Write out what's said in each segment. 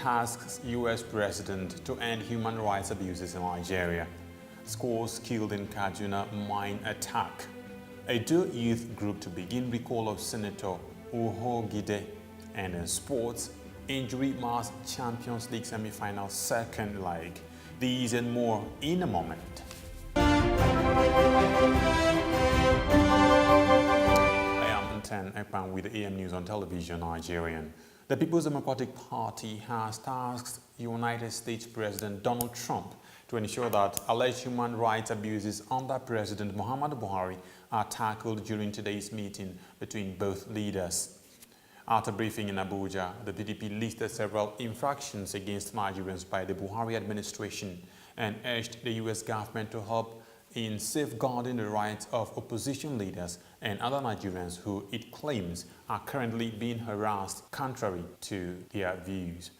tasks U.S. President to end human rights abuses in Nigeria. Scores killed in Kaduna mine attack. Edo youth group to begin recall of Senator Uhogide. And in sports, injury mass Champions League semi-final second leg. These and more in a moment. I am Nten Ekpan with the AM News on Television Nigerian. The People's Democratic Party has tasked United States President Donald Trump to ensure that alleged human rights abuses under President Muhammadu Buhari are tackled during today's meeting between both leaders. At a briefing in Abuja, the PDP listed several infractions against Nigerians by the Buhari administration and urged the U.S. government to help in safeguarding the rights of opposition leaders and other Nigerians who it claims are currently being harassed contrary to their views.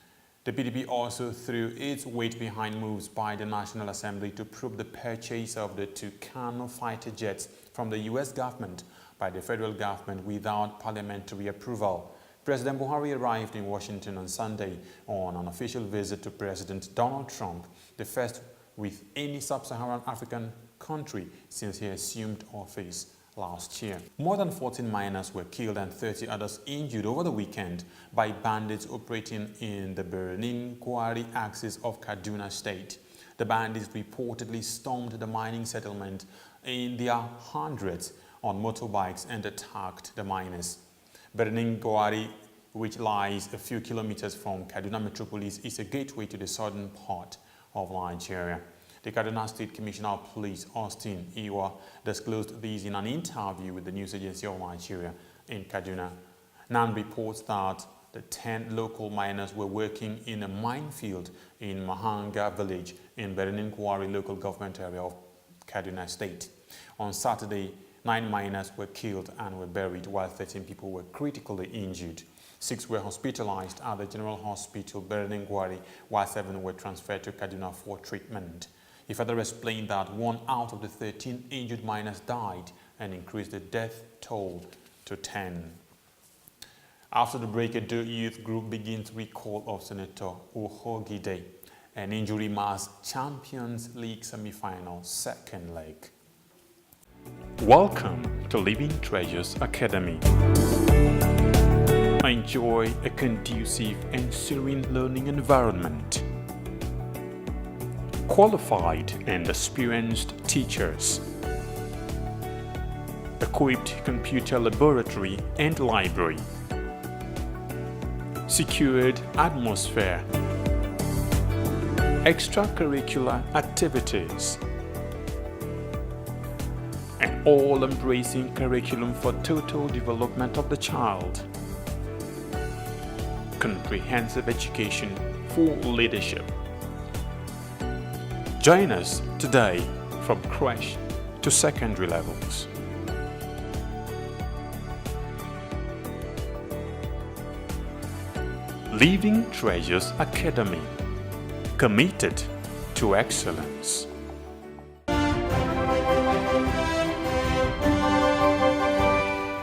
The PDP also threw its weight behind moves by the National Assembly to probe the purchase of the two Kano fighter jets from the U.S. government by the federal government without parliamentary approval. President Buhari arrived in Washington on Sunday on an official visit to President Donald Trump, the first with any sub-Saharan African country since he assumed office last year. More than 14 miners were killed and 30 others injured over the weekend by bandits operating in the Benin-Kwari axis of Kaduna State. The bandits reportedly stormed the mining settlement in their hundreds on motorbikes and attacked the miners. Benin-Kwari, which lies a few kilometers from Kaduna metropolis, is a gateway to the southern part of Nigeria. The Kaduna State Commissioner of Police, Austin Iwa, disclosed this in an interview with the news agency of Nigeria in Kaduna. NAN reports that the 10 local miners were working in a minefield in Mahanga village in Benin-Kwari local government area of Kaduna State. On Saturday, 9 miners were killed and were buried, while 13 people were critically injured. 6 were hospitalized at the General Hospital, Benin-Kwari, while 7 were transferred to Kaduna for treatment. He further explained that 1 out of the 13 injured miners died and increased the death toll to 10. After the break, Edo youth group begins recall of Senator Uhogide, an injury mass Champions League semi-final second leg. Welcome to Living Treasures Academy. Enjoy a conducive and serene learning environment. Qualified and experienced teachers. Equipped computer laboratory and library. Secured atmosphere. Extracurricular activities. An all-embracing curriculum for total development of the child. Comprehensive education for leadership. Join us today from crèche to secondary levels. Living Treasures Academy, committed to excellence.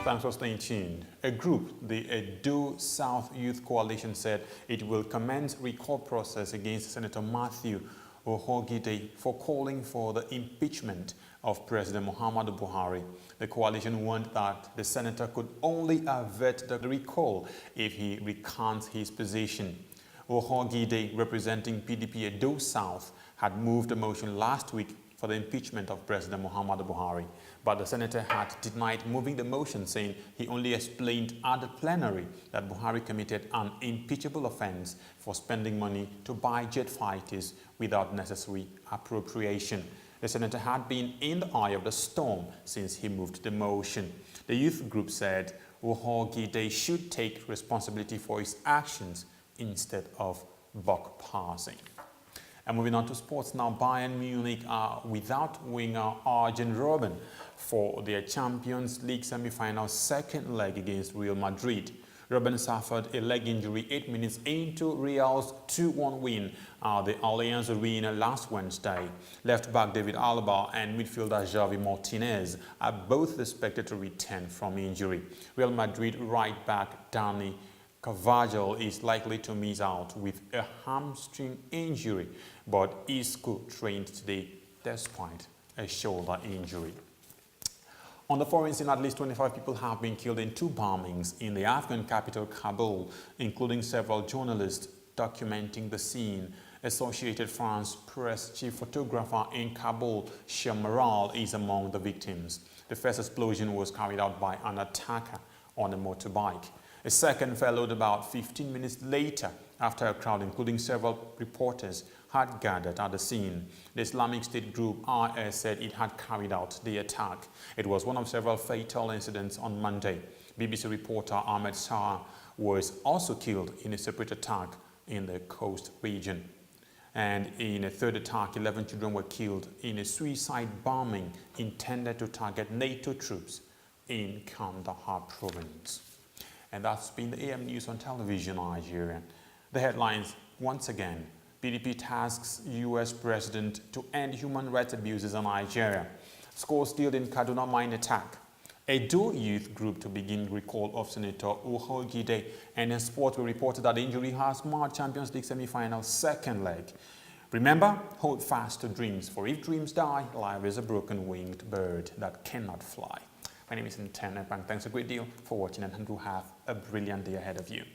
Thanks for staying tuned. A group, the Edo South Youth Coalition, said it will commence recall process against Senator Matthew Uhogide for calling for the impeachment of President Muhammadu Buhari. The coalition warned that the senator could only avert the recall if he recants his position. Uhogide, representing PDP Edo South, had moved a motion last week for the impeachment of President Muhammadu Buhari, but the senator had denied moving the motion, saying he only explained at the plenary that Buhari committed an impeachable offense for spending money to buy jet fighters without necessary appropriation. The senator had been in the eye of the storm since he moved the motion. The youth group said Uhogide should take responsibility for his actions instead of buck passing. And moving on to sports now, Bayern Munich are without winger Arjen Robben for their Champions League semi-final second leg against Real Madrid. Robben suffered a leg injury 8 minutes into Real's 2-1 win at the Allianz Arena last Wednesday. Left-back David Alaba and midfielder Javi Martinez are both expected to return from injury. Real Madrid right-back Dani Carvajal is likely to miss out with a hamstring injury, but Isco trained today despite a shoulder injury. On the foreign scene, at least 25 people have been killed in 2 bombings in the Afghan capital Kabul, including several journalists documenting the scene. Associated France press chief photographer in Kabul, Shamaral, is among the victims. The first explosion was carried out by an attacker on a motorbike. A second followed about 15 minutes later after a crowd, including several reporters, had gathered at the scene. The Islamic State group IS said it had carried out the attack. It was one of several fatal incidents on Monday. BBC reporter Ahmed Shah was also killed in a separate attack in the coast region. And in a third attack, 11 children were killed in a suicide bombing intended to target NATO troops in Kandahar province. And that's been the AM News on Television Nigerian. The headlines once again: PDP tasks US President to end human rights abuses in Nigeria. Scores still in Kaduna mine attack. Edo youth group to begin recall of Senator Uhogide. And in sports, we reported that the injury has marred Champions League semi-final second leg. Remember, hold fast to dreams, for if dreams die, life is a broken-winged bird that cannot fly. My name is Nten Epang. Thanks a great deal for watching, and do have a brilliant day ahead of you.